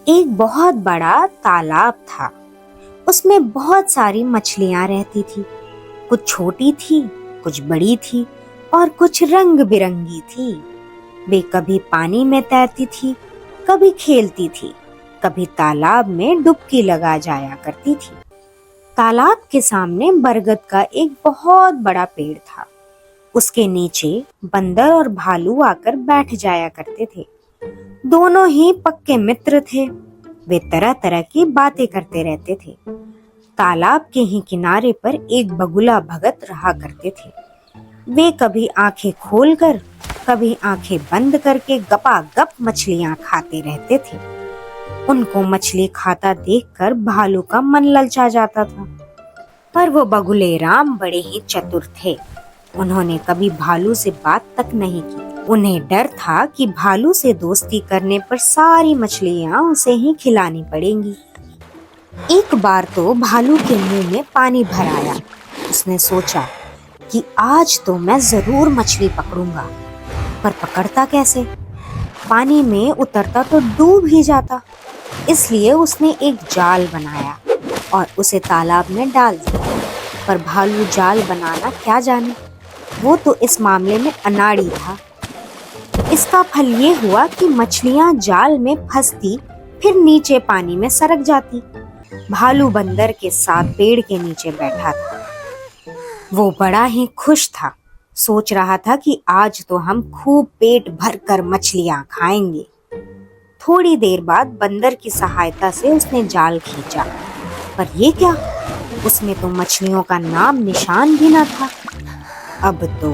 एक बहुत बड़ा तालाब था। उसमें बहुत सारी मछलियां रहती थी। कुछ छोटी थी, कुछ बड़ी थी और कुछ रंग बिरंगी थी। वे कभी पानी में तैरती थी, कभी खेलती थी, कभी तालाब में डुबकी लगा जाया करती थी। तालाब के सामने बरगद का एक बहुत बड़ा पेड़ था। उसके नीचे बंदर और भालू आकर बैठ जाया करते थे। दोनों ही पक्के मित्र थे। वे तरह तरह की बातें करते रहते थे। तालाब के ही किनारे पर एक बगुला भगत रहा करते थे। वे कभी आंखें खोलकर, कभी आंखें बंद करके गपागप मछलियां खाते रहते थे। उनको मछली खाता देखकर भालू का मन ललचा जाता था। पर वो बगुले राम बड़े ही चतुर थे। उन्होंने कभी भालू से बात तक नहीं की। उन्हें डर था कि भालू से दोस्ती करने पर सारी मछलियां उसे ही खिलानी पड़ेंगी। एक बार तो भालू के मुंह में पानी भर आया। उसने सोचा कि आज तो मैं जरूर मछली पकड़ूंगा, पर पकड़ता कैसे? पानी में उतरता तो डूब ही जाता। इसलिए उसने एक जाल बनाया और उसे तालाब में डाल दिया। पर भालू जाल बनाना क्या जाने, वो तो इस मामले में अनाड़ी था। इसका फल ये हुआ कि मछलियां जाल में फंसती, फिर नीचे पानी में सरक जाती। भालू बंदर के साथ पेड़ के नीचे बैठा था। वो बड़ा ही खुश था। सोच रहा था कि आज तो हम खूब पेट भर कर मछलियां खाएंगे। थोड़ी देर बाद बंदर की सहायता से उसने जाल खींचा, पर ये क्या, उसमें तो मछलियों का नाम निशान भी न था। अब तो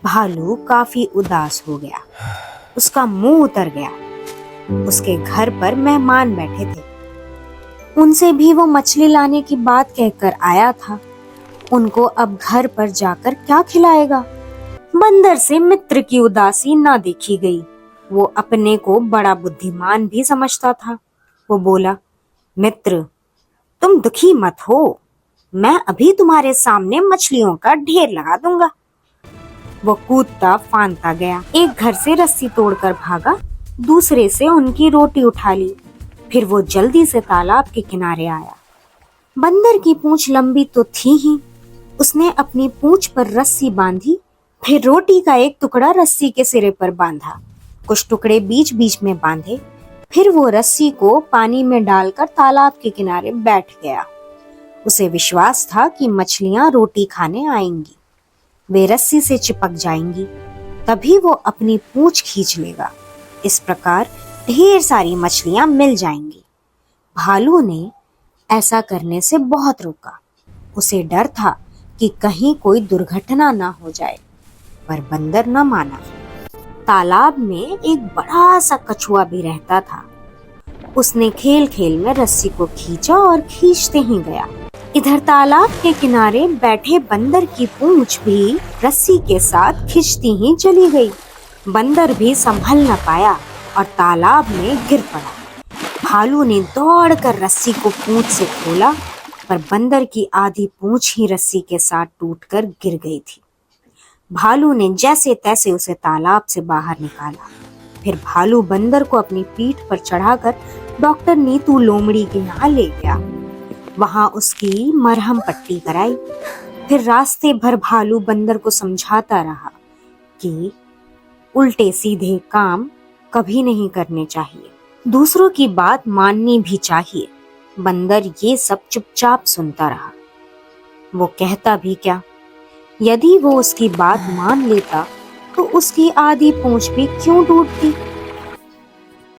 भालू काफी उदास हो गया। उसका मुंह उतर गया। उसके घर पर मेहमान बैठे थे। उनसे भी वो मछली लाने की बात कहकर आया था। उनको अब घर पर जाकर क्या खिलाएगा? बंदर से मित्र की उदासी ना देखी गई। वो अपने को बड़ा बुद्धिमान भी समझता था। वो बोला, मित्र, तुम दुखी मत हो। मैं अभी तुम्हारे सामने मछलियों का ढेर लगा दूंगा। वो कूदता फांदता गया। एक घर से रस्सी तोड़कर भागा, दूसरे से उनकी रोटी उठा ली। फिर वो जल्दी से तालाब के किनारे आया। बंदर की पूंछ लंबी तो थी ही। उसने अपनी पूंछ पर रस्सी बांधी, फिर रोटी का एक टुकड़ा रस्सी के सिरे पर बांधा, कुछ टुकड़े बीच बीच में बांधे। फिर वो रस्सी को पानी में डालकर तालाब के किनारे बैठ गया। उसे विश्वास था कि मछलियां रोटी खाने आएंगी। वे रस्सी से चिपक जाएंगी, तभी वो अपनी पूंछ खींच लेगा। इस प्रकार ढेर सारी मछलियां मिल जाएंगी। भालू ने ऐसा करने से बहुत रोका। उसे डर था कि कहीं कोई दुर्घटना ना हो जाए, पर बंदर न माना। तालाब में एक बड़ा सा कछुआ भी रहता था। उसने खेल खेल में रस्सी को खींचा और खींचते ही गया। इधर तालाब के किनारे बैठे बंदर की पूंछ भी रस्सी के साथ खींचती ही चली गई। बंदर भी संभल न पाया और तालाब में गिर पड़ा। भालू ने दौड़कर रस्सी को पूंछ से खोला, पर बंदर की आधी पूंछ ही रस्सी के साथ टूटकर गिर गई थी। भालू ने जैसे तैसे उसे तालाब से बाहर निकाला। फिर भालू बंदर को अपनी पीठ पर चढ़ाकर डॉक्टर नीतू लोमड़ी के यहाँ ले गया। वहां उसकी मरहम पट्टी कराई। फिर रास्ते भर भालू बंदर को समझाता रहा कि उल्टे सीधे काम कभी नहीं करने चाहिए, दूसरों की बात माननी भी चाहिए। बंदर ये सब चुपचाप सुनता रहा। वो कहता भी क्या, यदि वो उसकी बात मान लेता तो उसकी आधी पूंछ भी क्यों टूटती।